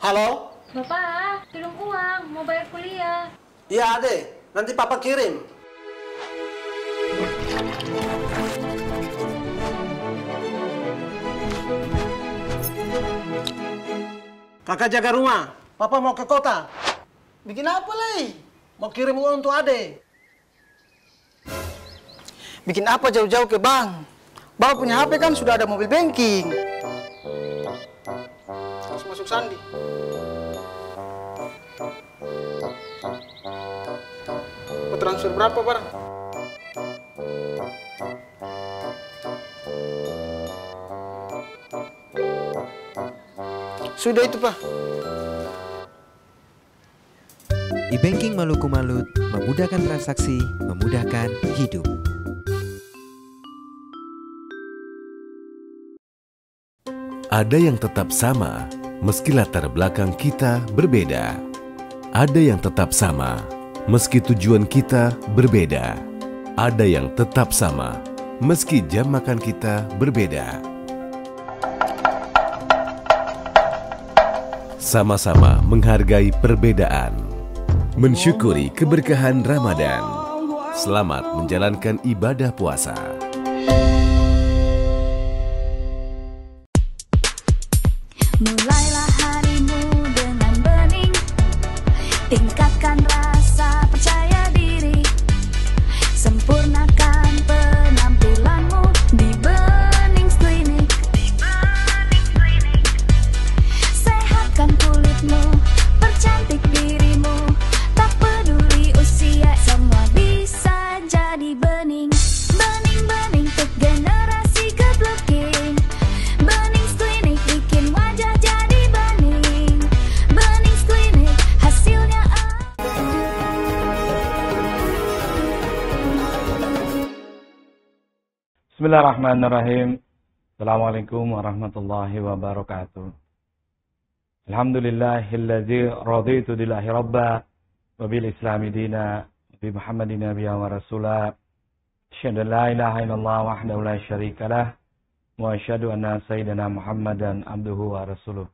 Halo? Bapak, kirim uang, mau bayar kuliah. Iya, Ade. Nanti Papa kirim. Kakak jaga rumah. Papa mau ke kota. Bikin apa, Lei? Mau kirim uang untuk Ade. Bikin apa jauh-jauh ke bank? Bapak punya HP kan sudah ada mobil banking. Harus masuk sandi. Mau transfer berapa, Bang? Sudah itu, Pak. E-banking Maluku Malut memudahkan transaksi, memudahkan hidup. Ada yang tetap sama, meski latar belakang kita berbeda. Ada yang tetap sama, meski tujuan kita berbeda. Ada yang tetap sama, meski jam makan kita berbeda. Sama-sama menghargai perbedaan, mensyukuri keberkahan Ramadan. Selamat menjalankan ibadah puasa. Mulailah harimu dengan bening, tingkatkan rasa percaya diri, sempurnakan penampilanmu di Benings Klinik. Sehatkan kulitmu, percantik dirimu, tak peduli usia, semua bisa jadi bening. Bening-bening untuk generasi good looking. Benings Klinik bikin wajah jadi bening. Benings Klinik hasilnya Bismillahirrahmanirrahim. Assalamualaikum warahmatullahi wabarakatuh. Alhamdulillahilladzi raditu billahi rabba wa bil islami dina wa bi Muhammadin nabiyyan wa rasula. Asyhadu an la ilaha illallah wahdahu la syarikalah wa asyhadu anna sayyidina Muhammadan abduhu wa rasuluh.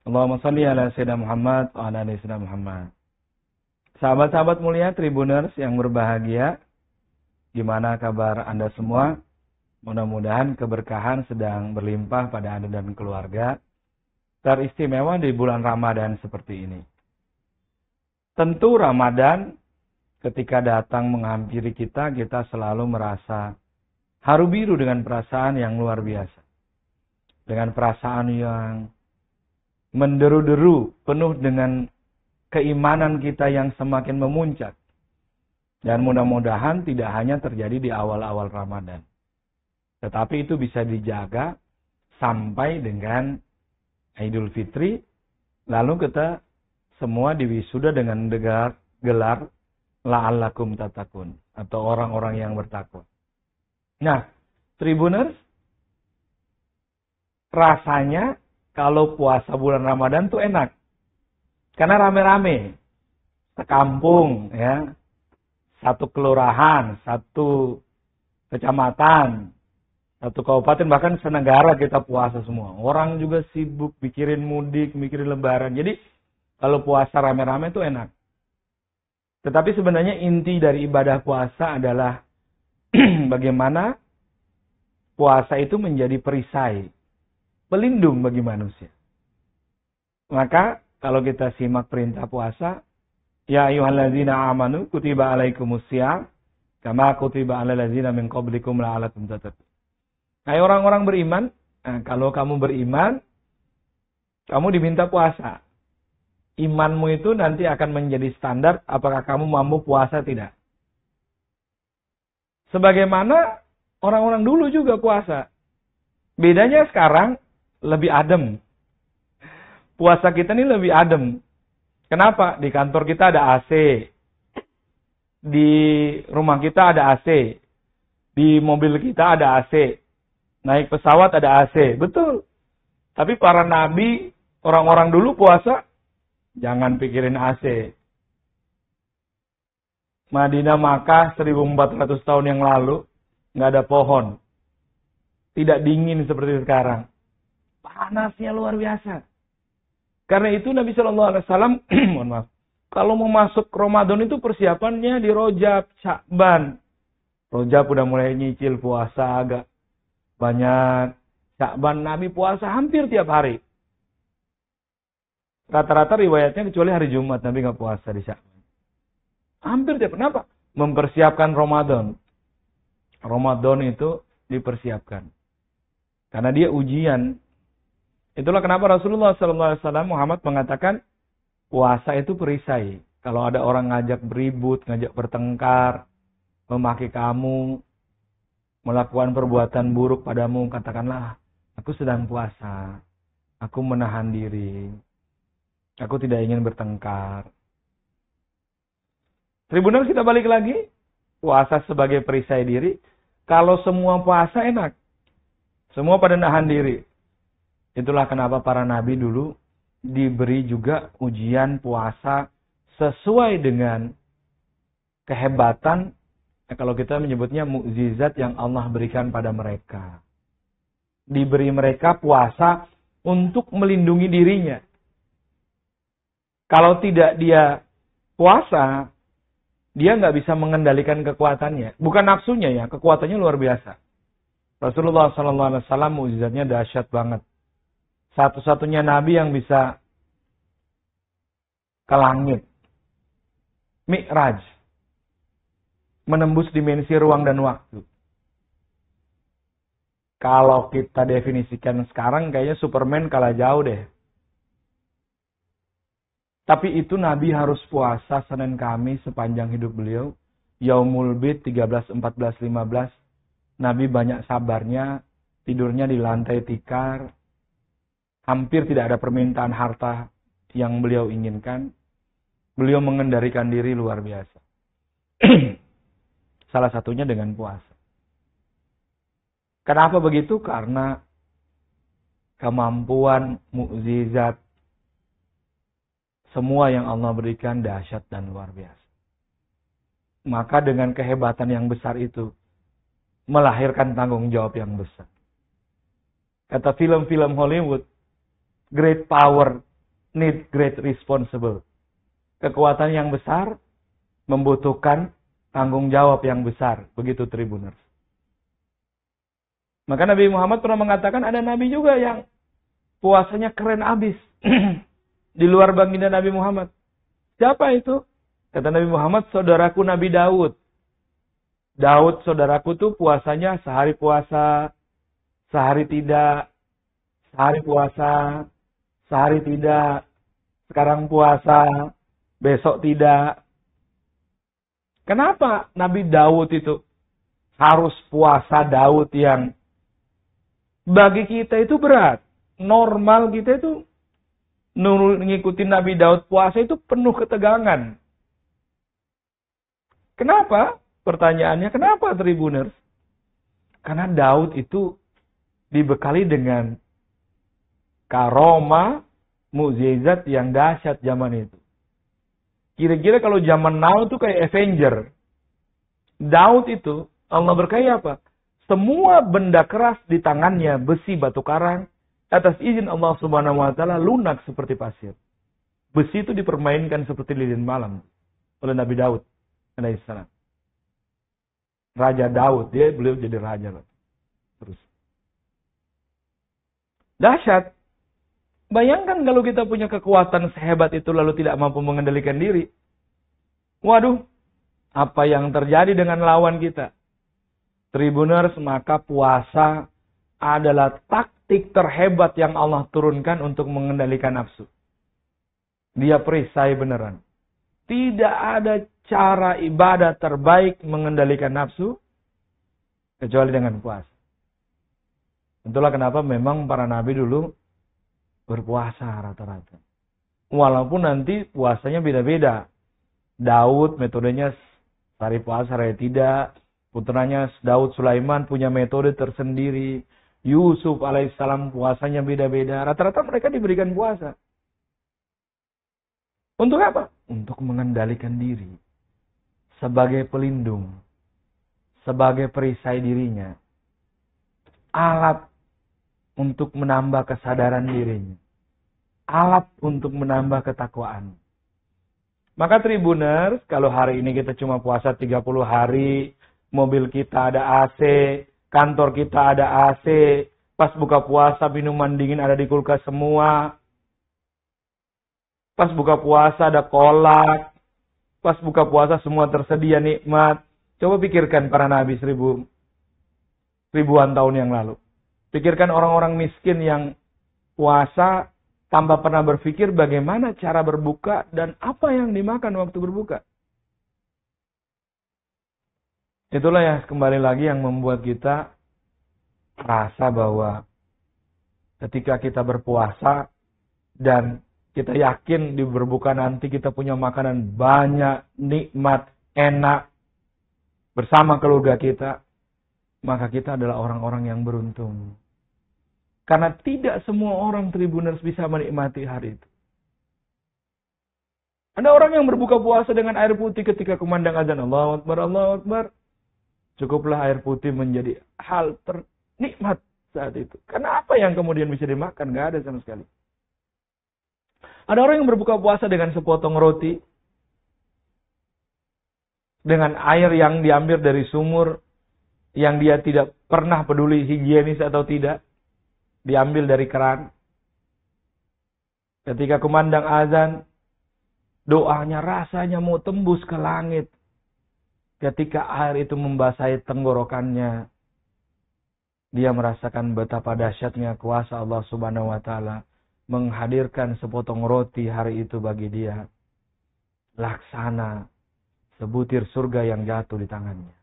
Allahumma shalli ala sayyidina Muhammad wa ala ali sayyidina Muhammad. Sahabat-sahabat mulia Tribuners yang berbahagia, gimana kabar Anda semua? Mudah-mudahan keberkahan sedang berlimpah pada Anda dan keluarga, teristimewa di bulan Ramadan seperti ini. Tentu Ramadan ketika datang menghampiri kita selalu merasa haru biru dengan perasaan yang luar biasa. Dengan perasaan yang menderu-deru, penuh dengan keimanan kita yang semakin memuncak. Dan mudah-mudahan tidak hanya terjadi di awal-awal Ramadan. Tetapi itu bisa dijaga sampai dengan Idul Fitri. Lalu kita semua diwisuda dengan gelar la'allakum tatakun. Atau orang-orang yang bertakwa. Nah, Tribuners, rasanya kalau puasa bulan Ramadan tuh enak. Karena rame-rame. Sekampung, ya. Satu kelurahan, satu kecamatan, satu kabupaten, bahkan senegara kita puasa semua. Orang juga sibuk mikirin mudik, mikirin lebaran. Jadi kalau puasa rame-rame itu enak. Tetapi sebenarnya inti dari ibadah puasa adalah bagaimana puasa itu menjadi perisai, pelindung bagi manusia. Maka kalau kita simak perintah puasa, ya ayyuhalladzina amanu kutiba alaikumusiyam kama kutiba alal ladzina min qablikum la'allakum tattaqun. Hai orang-orang beriman, kalau kamu beriman, kamu diminta puasa. Imanmu itu nanti akan menjadi standar apakah kamu mampu puasa tidak. Sebagaimana orang-orang dulu juga puasa. Bedanya sekarang lebih adem. Puasa kita ini lebih adem. Kenapa? Di kantor kita ada AC. Di rumah kita ada AC. Di mobil kita ada AC. Naik pesawat ada AC. Betul. Tapi para nabi, orang-orang dulu puasa, jangan pikirin AC. Madinah Makkah 1400 tahun yang lalu, nggak ada pohon. Tidak dingin seperti sekarang. Panasnya luar biasa. Karena itu Nabi Shallallahu Alaihi Wasallam, mohon maaf, kalau mau masuk Ramadan itu persiapannya di Rajab, Sya'ban. Rajab udah mulai nyicil puasa agak banyak. Sya'ban Nabi puasa hampir tiap hari. Rata-rata riwayatnya kecuali hari Jumat Nabi nggak puasa di Sya'ban. Hampir tiap. Kenapa? Mempersiapkan Ramadan. Ramadan itu dipersiapkan. Karena dia ujian. Itulah kenapa Rasulullah SAW Muhammad mengatakan puasa itu perisai. Kalau ada orang ngajak beribut, ngajak bertengkar, memaki kamu, melakukan perbuatan buruk padamu, katakanlah, aku sedang puasa. Aku menahan diri. Aku tidak ingin bertengkar. Tribunal kita balik lagi. Puasa sebagai perisai diri. Kalau semua puasa enak. Semua pada nahan diri. Itulah kenapa para nabi dulu diberi juga ujian puasa sesuai dengan kehebatan. Kalau kita menyebutnya mukjizat yang Allah berikan pada mereka. Diberi mereka puasa untuk melindungi dirinya. Kalau tidak dia puasa, dia nggak bisa mengendalikan kekuatannya. Bukan nafsunya ya, kekuatannya luar biasa. Rasulullah SAW mukjizatnya dahsyat banget. Satu-satunya nabi yang bisa ke langit. Mi'raj. Menembus dimensi ruang dan waktu. Kalau kita definisikan sekarang kayaknya Superman kalah jauh deh. Tapi itu Nabi harus puasa Senin Kamis sepanjang hidup beliau. Yaumul Bid 13, 14, 15. Nabi banyak sabarnya. Tidurnya di lantai tikar. Hampir tidak ada permintaan harta yang beliau inginkan. Beliau mengendalikan diri luar biasa. Salah satunya dengan puasa. Kenapa begitu? Karena kemampuan, mukjizat, semua yang Allah berikan dahsyat dan luar biasa. Maka dengan kehebatan yang besar itu, melahirkan tanggung jawab yang besar. Kata film-film Hollywood, great power need great responsible. Kekuatan yang besar membutuhkan tanggung jawab yang besar. Begitu Tribuners. Maka Nabi Muhammad pernah mengatakan ada Nabi juga yang puasanya keren abis. Di luar baginda Nabi Muhammad. Siapa itu? Kata Nabi Muhammad, saudaraku Nabi Daud. Daud saudaraku tuh puasanya sehari puasa, sehari tidak, sehari puasa, sehari tidak, sekarang puasa, besok tidak. Kenapa Nabi Daud itu harus puasa Daud yang bagi kita itu berat? Normal kita itu ngikutin Nabi Daud puasa itu penuh ketegangan. Kenapa? Pertanyaannya, kenapa Tribuners? Karena Daud itu dibekali dengan karomah, mukjizat yang dahsyat zaman itu. Kira-kira kalau zaman now itu kayak Avenger. Daud itu, Allah berkahi apa? Semua benda keras di tangannya, besi, batu karang, atas izin Allah Subhanahu wa taala lunak seperti pasir. Besi itu dipermainkan seperti lilin malam oleh Nabi Daud alaihissalam. Raja Daud, beliau jadi raja. Terus. Dahsyat. Bayangkan kalau kita punya kekuatan sehebat itu lalu tidak mampu mengendalikan diri. Waduh, apa yang terjadi dengan lawan kita? Tribuners, maka puasa adalah taktik terhebat yang Allah turunkan untuk mengendalikan nafsu. Dia perisai beneran. Tidak ada cara ibadah terbaik mengendalikan nafsu kecuali dengan puasa. Itulah kenapa memang para nabi dulu berpuasa rata-rata. Walaupun nanti puasanya beda-beda. Daud metodenya sehari puasa, hari tidak. Putranya Daud Sulaiman punya metode tersendiri. Yusuf alaihissalam puasanya beda-beda. Rata-rata mereka diberikan puasa. Untuk apa? Untuk mengendalikan diri. Sebagai pelindung. Sebagai perisai dirinya. Alat untuk menambah kesadaran dirinya. alat untuk menambah ketakwaan. Maka Tribuners, kalau hari ini kita cuma puasa 30 hari, mobil kita ada AC, kantor kita ada AC, pas buka puasa minuman dingin ada di kulkas semua, pas buka puasa ada kolak, pas buka puasa semua tersedia nikmat. Coba pikirkan para nabi ribuan tahun yang lalu. Pikirkan orang-orang miskin yang puasa tanpa pernah berpikir bagaimana cara berbuka dan apa yang dimakan waktu berbuka. Itulah ya kembali lagi yang membuat kita rasa bahwa ketika kita berpuasa dan kita yakin di berbuka nanti kita punya makanan banyak, nikmat, enak bersama keluarga kita, maka kita adalah orang-orang yang beruntung. Karena tidak semua orang Tribuners bisa menikmati hari itu. Ada orang yang berbuka puasa dengan air putih ketika kumandang azan Allahu Akbar, Allahu Akbar. Cukuplah air putih menjadi hal ternikmat saat itu. Karena apa yang kemudian bisa dimakan? Gak ada sama sekali. Ada orang yang berbuka puasa dengan sepotong roti. Dengan air yang diambil dari sumur. Yang dia tidak pernah peduli higienis atau tidak. Diambil dari keran. Ketika kumandang azan, doanya rasanya mau tembus ke langit. Ketika air itu membasahi tenggorokannya, dia merasakan betapa dahsyatnya kuasa Allah Subhanahu wa taala menghadirkan sepotong roti hari itu bagi dia. Laksana sebutir surga yang jatuh di tangannya.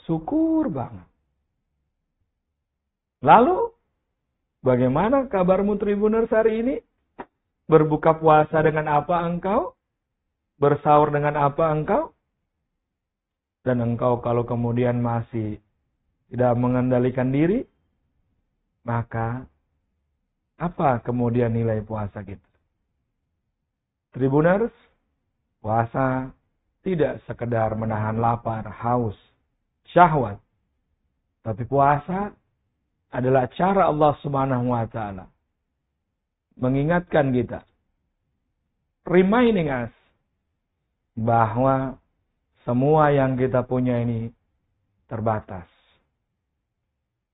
Syukur banget. Lalu, bagaimana kabarmu Tribuners hari ini? Berbuka puasa dengan apa engkau? Bersahur dengan apa engkau? Dan engkau kalau kemudian masih tidak mengendalikan diri, maka apa kemudian nilai puasa kita? Tribuners, puasa tidak sekedar menahan lapar, haus, syahwat. Tapi puasa adalah cara Allah Subhanahu wa taala mengingatkan kita, reminding us bahwa semua yang kita punya ini terbatas.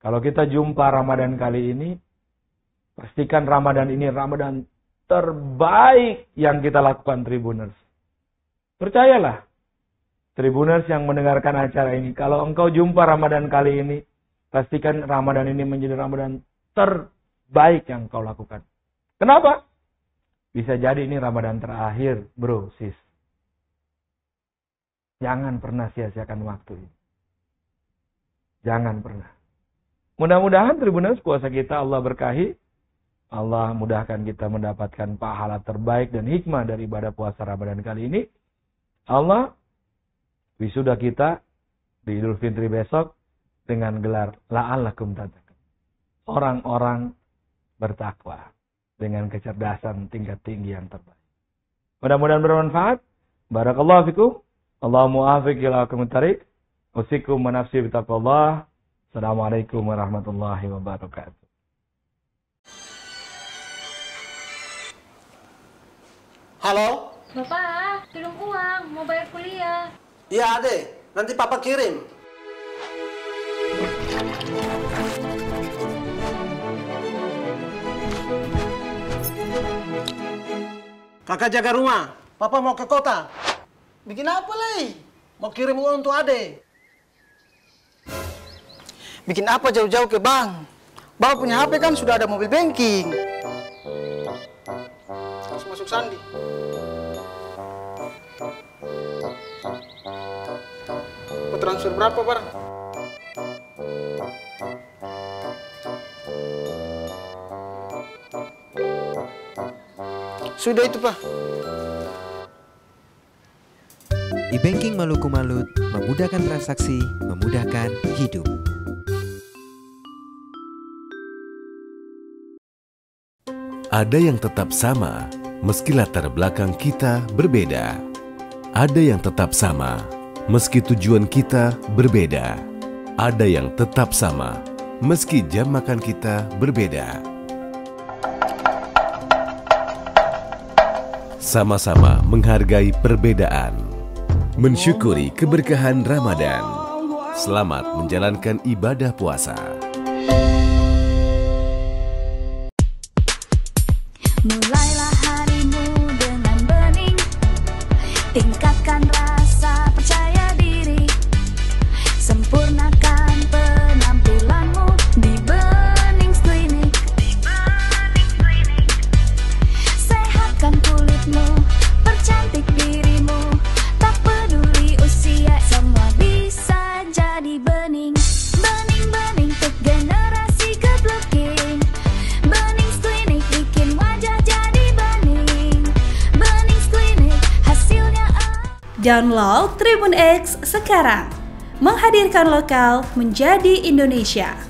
Kalau kita jumpa Ramadan kali ini, pastikan Ramadan ini Ramadan terbaik yang kita lakukan Tribuners. Percayalah, Tribuners yang mendengarkan acara ini, kalau engkau jumpa Ramadan kali ini, pastikan Ramadan ini menjadi Ramadan terbaik yang kau lakukan. Kenapa? Bisa jadi ini Ramadan terakhir, bro, sis. Jangan pernah sia-siakan waktu ini. Jangan pernah. Mudah-mudahan Tribuners puasa kita Allah berkahi. Allah mudahkan kita mendapatkan pahala terbaik dan hikmah dari ibadah puasa Ramadan kali ini. Allah wisuda kita di Idul Fitri besok dengan gelar la'allakum tattaqun. Orang-orang bertakwa dengan kecerdasan tingkat tinggi yang terbaik. Mudah-mudahan bermanfaat. Barakallahu fikum. Allahu muwaffiq ila aqwamit thariq. Usikum wa nafsi bitaqwallah. Assalamualaikum warahmatullahi wabarakatuh. Halo? Bapak, kirim uang, mau bayar kuliah. Iya, Ade. Nanti Papa kirim. Kakak jaga rumah. Papa mau ke kota. Bikin apa, Lei? Mau kirim uang untuk Ade. Bikin apa jauh-jauh ke bank? Bapak punya HP kan sudah ada mobil banking. Harus masuk sandi. Mau transfer berapa, Bar? Sudah itu, Pak. E-banking Maluku Malut memudahkan transaksi, memudahkan hidup. Ada yang tetap sama, meski latar belakang kita berbeda. Ada yang tetap sama, meski tujuan kita berbeda. Ada yang tetap sama, meski jam makan kita berbeda. sama-sama menghargai perbedaan, mensyukuri keberkahan Ramadan. Selamat menjalankan ibadah puasa. Mulailah harimu dengan bening, tingkatkan rasa percaya diri, sempurnakan penampilanmu di Benings Klinik. Sehatkan kulitmu, percantik dirimu, tak peduli usia, semua bisa jadi bening. Bening-bening untuk generasi good looking. Benings Klinik bikin wajah jadi bening. Benings Klinik hasilnya Download Tribun X sekarang. Menghadirkan lokal menjadi Indonesia.